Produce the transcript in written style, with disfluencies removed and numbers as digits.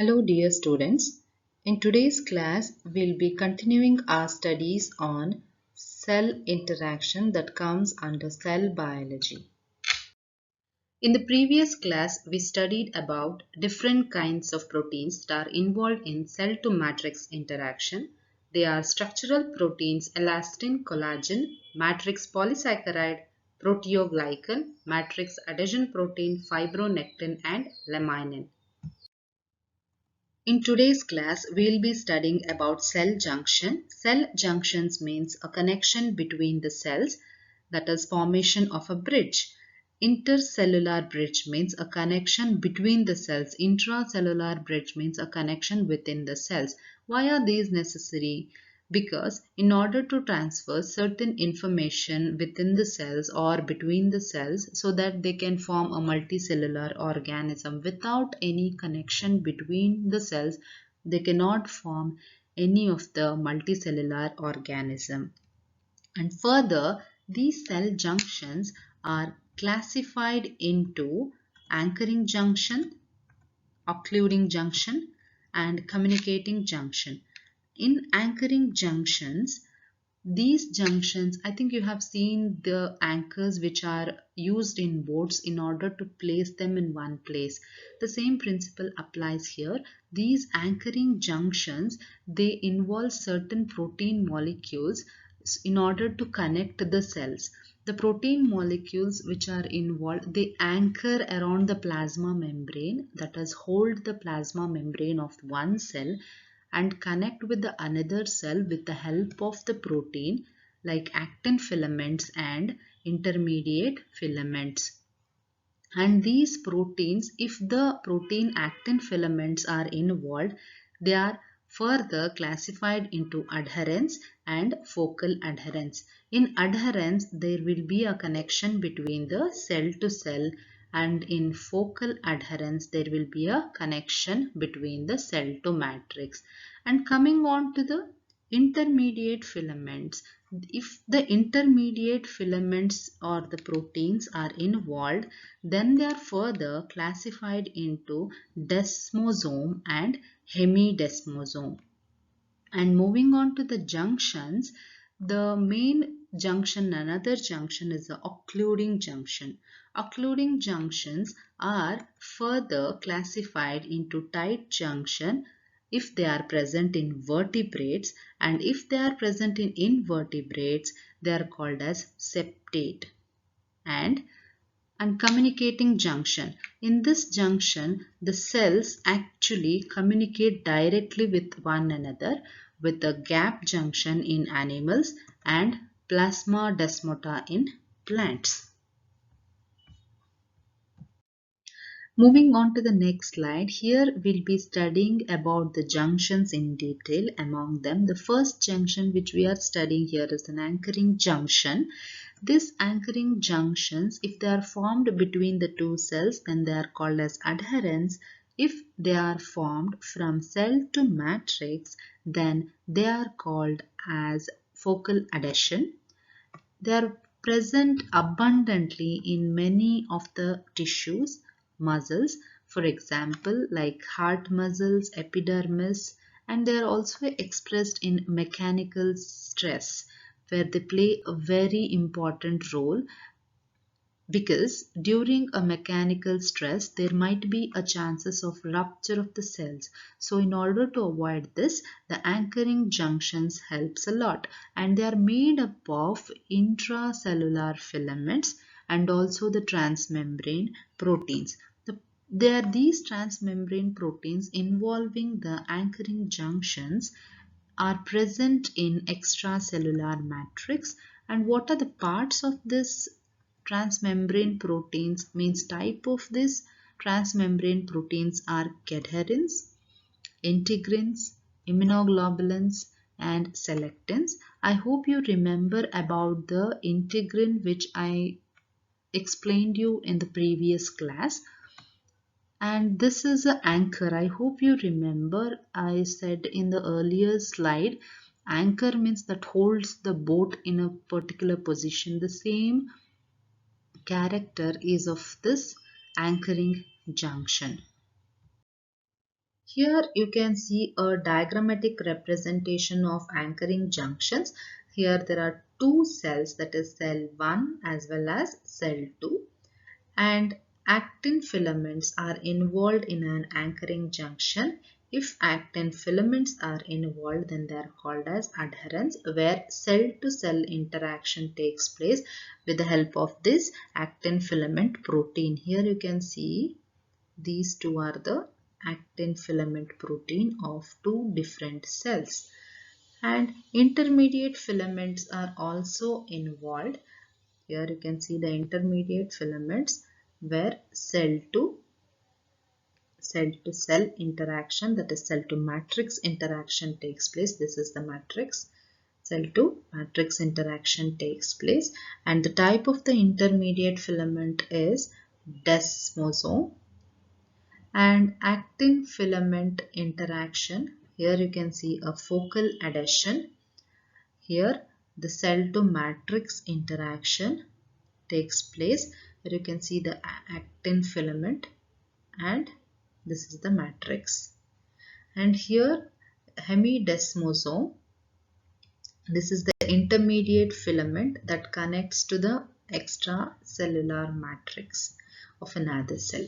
Hello, dear students. In today's class, we'll be continuing our studies on cell interaction that comes under cell biology. In the previous class, we studied about different kinds of proteins that are involved in cell to matrix interaction. They are structural proteins, elastin, collagen, matrix polysaccharide, proteoglycan, matrix adhesion protein, fibronectin, and laminin. In today's class, we will be studying about cell junction. Cell junctions means a connection between the cells, that is formation of a bridge. Intercellular bridge means a connection between the cells. Intracellular bridge means a connection within the cells. Why are these necessary? Because in order to transfer certain information within the cells or between the cells so that they can form a multicellular organism, without any connection between the cells they cannot form any of the multicellular organism. And further, these cell junctions are classified into anchoring junction, occluding junction, and communicating junction. In anchoring junctions, these junctions, I think you have seen the anchors which are used in boats in order to place them in one place. The same principle applies here. These anchoring junctions, they involve certain protein molecules in order to connect the cells. The protein molecules which are involved, they anchor around the plasma membrane, that is hold the plasma membrane of one cell and connect with the another cell with the help of the protein like actin filaments and intermediate filaments. And these proteins, if the protein actin filaments are involved, they are further classified into adherents and focal adherents. In adherents, there will be a connection between the cell to cell, and in focal adherents, there will be a connection between the cell to matrix. And coming on to the intermediate filaments, if the intermediate filaments or the proteins are involved, then they are further classified into desmosome and hemidesmosome. And moving on to the junctions, the main junction, another junction is the occluding junction. Occluding junctions are further classified into tight junction if they are present in vertebrates, and if they are present in invertebrates, they are called as septate. And communicating junction. In this junction, the cells actually communicate directly with one another, with a gap junction in animals and plasmodesmata in plants. Moving on to the next slide, here we'll be studying about the junctions in detail. Among them, the first junction which we are studying here is an anchoring junction. These anchoring junctions, if they are formed between the two cells, then they are called as adherents. If they are formed from cell to matrix, then they are called as focal adhesion. They are present abundantly in many of the tissues, muscles, for example, like heart muscles, epidermis, and they are also expressed in mechanical stress, where they play a very important role, because during a mechanical stress there might be a chances of rupture of the cells. So in order to avoid this, the anchoring junctions helps a lot, and they are made up of intracellular filaments and also the transmembrane proteins. They are these transmembrane proteins involving the anchoring junctions are present in extracellular matrix. And what are the parts of this transmembrane proteins? Means type of this transmembrane proteins are cadherins, integrins, immunoglobulins, and selectins. I hope you remember about the integrin which I explained you in the previous class. And this is an anchor. I hope you remember I said in the earlier slide, anchor means that holds the boat in a particular position. The same character is of this anchoring junction. Here you can see a diagrammatic representation of anchoring junctions. Here there are two cells, that is cell 1 as well as cell 2, and actin filaments are involved in an anchoring junction. If actin filaments are involved, then they are called as adherents, where cell to cell interaction takes place with the help of this actin filament protein. Here you can see these two are the actin filament protein of two different cells, and intermediate filaments are also involved. Here you can see the intermediate filaments where cell to cell interaction, that is cell to matrix interaction takes place. This is the matrix. Cell to matrix interaction takes place, and the type of the intermediate filament is desmosome. And actin filament interaction, here you can see a focal adhesion. Here the cell to matrix interaction takes place. Here you can see the actin filament, and this is the matrix. And here hemidesmosome, this is the intermediate filament that connects to the extracellular matrix of another cell.